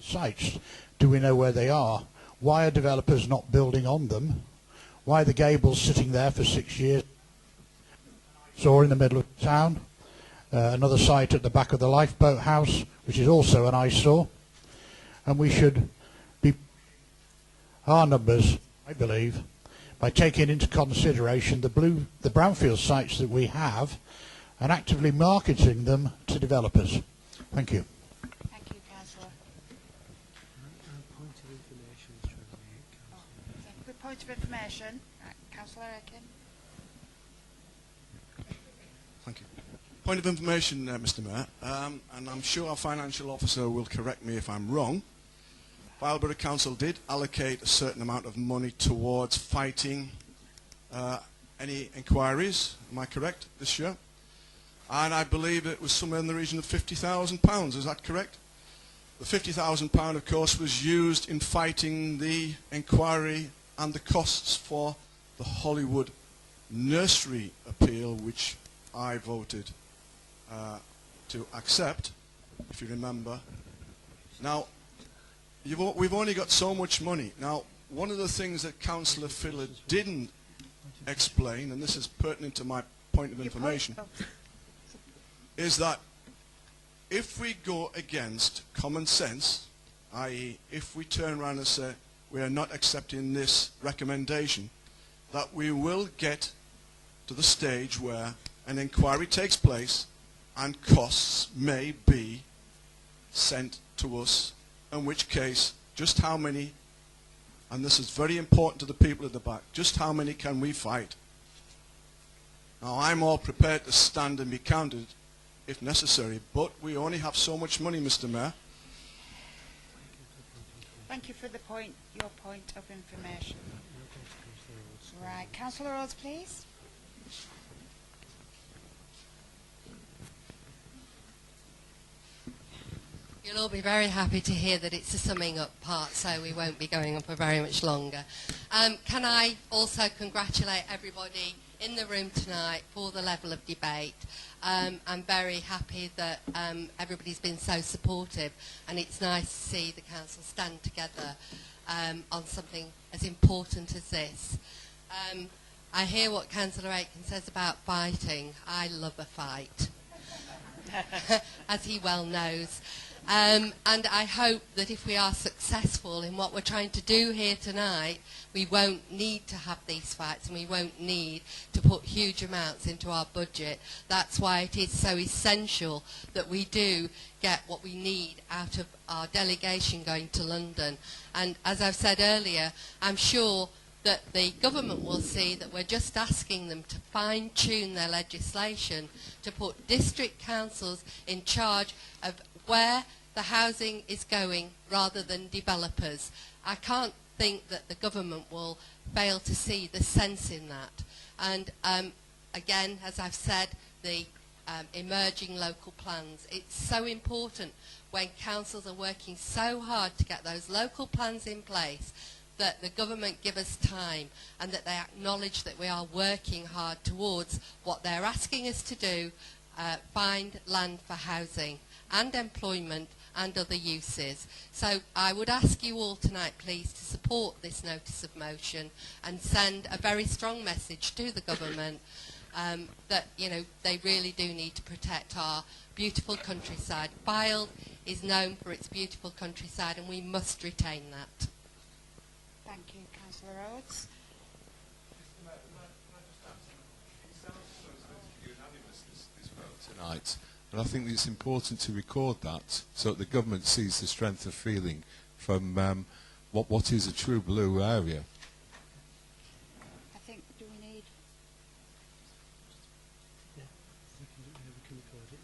sites? Do we know where they are? Why are developers not building on them? Why are the gables sitting there for 6 years? Saw in the middle of town. Another site at the back of the lifeboat house, which is also an eyesore. And we should be our numbers, I believe, by taking into consideration the brownfield sites that we have and actively marketing them to developers. Thank you. Thank you, Councillor. Point of information. Right, Councillor Aiken. Thank you. Point of information, Mr. Mayor, and I'm sure our financial officer will correct me if I'm wrong. Fylde Council did allocate a certain amount of money towards fighting any inquiries, am I correct, this year? And I believe it was somewhere in the region of £50,000, is that correct? The £50,000, of course, was used in fighting the inquiry and the costs for the Hollywood nursery appeal, which I voted to accept, if you remember. Now, we've only got so much money. Now, one of the things that Councillor Fylde didn't explain, and this is pertinent to my point of information, is that if we go against common sense, i.e. if we turn around and say we are not accepting this recommendation, that we will get to the stage where an inquiry takes place and costs may be sent to us, in which case just how many, and this is very important to the people at the back, just how many can we fight? Now I'm all prepared to stand and be counted if necessary, but we only have so much money, Mr. Mayor. Thank you for the your point of information. Right, Councillor Rhodes, please. You'll all be very happy to hear that it's a summing up part, so we won't be going on for very much longer. Can I also congratulate everybody in the room tonight for the level of debate. I'm very happy that everybody's been so supportive, and it's nice to see the council stand together on something as important as this. I hear what Councillor Aiken says about fighting. I love a fight, as he well knows. And I hope that if we are successful in what we're trying to do here tonight, we won't need to have these fights and we won't need to put huge amounts into our budget. That's why it is so essential that we do get what we need out of our delegation going to London. And as I've said earlier, I'm sure that the government will see that we're just asking them to fine-tune their legislation to put district councils in charge of where the housing is going rather than developers. I can't think that the government will fail to see the sense in that. And again, as I've said, the emerging local plans. It's so important when councils are working so hard to get those local plans in place that the government give us time and that they acknowledge that we are working hard towards what they're asking us to do, find land for housing and employment and other uses. So I would ask you all tonight, please, to support this notice of motion and send a very strong message to the government that, you know, they really do need to protect our beautiful countryside. Fylde is known for its beautiful countryside and we must retain that. Thank you, Councillor Rhodes. Tonight, and I think it's important to record that so that the government sees the strength of feeling from what is a true blue area. I think, do we need...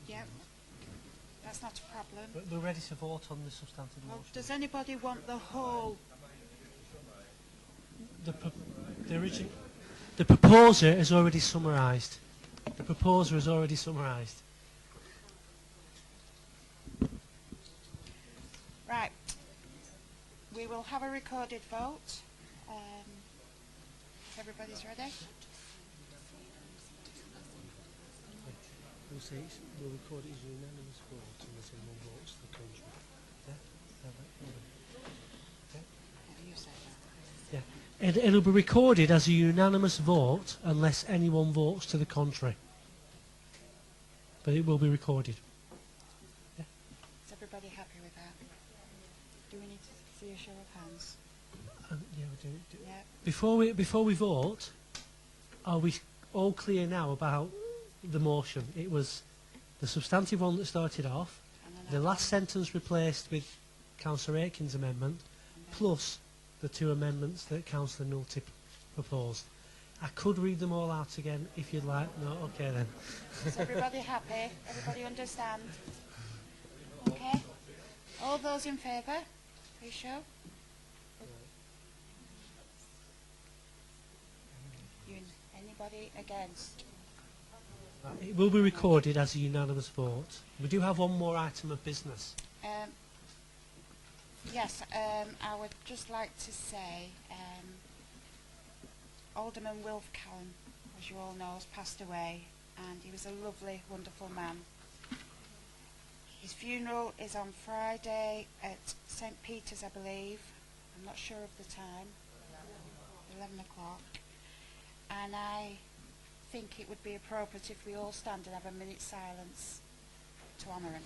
Yeah, that's not a problem. We're ready to vote on the substantive Well, motion. does anybody want the whole... The proposer has already summarised. The proposer has already summarised. Right. We will have a recorded vote. If everybody's ready. We'll say we'll record it as a unanimous vote unless anyone votes to the contrary. Yeah? You say that. Yeah. It'll be recorded as a unanimous vote unless anyone votes to the contrary. But it will be recorded. Yeah. Is everybody happy with that? Do we need to see a show of hands? Yeah, we do. Yeah. Before we vote, are we all clear now about the motion? It was the substantive one that started off, the last sentence replaced with Councillor Aiken's amendment, plus the two amendments that Councillor Nulty proposed. I could read them all out again if you'd like. No, okay then. Is everybody happy? Everybody understand? Okay. All those in favour, please show. Anybody against? It will be recorded as a unanimous vote. We do have one more item of business. Yes, I would just like to say Alderman Wilf Callan, as you all know, has passed away, and he was a lovely, wonderful man. His funeral is on Friday at St. Peter's, I believe. I'm not sure of the time. 11 o'clock. And I think it would be appropriate if we all stand and have a minute's silence to honour him.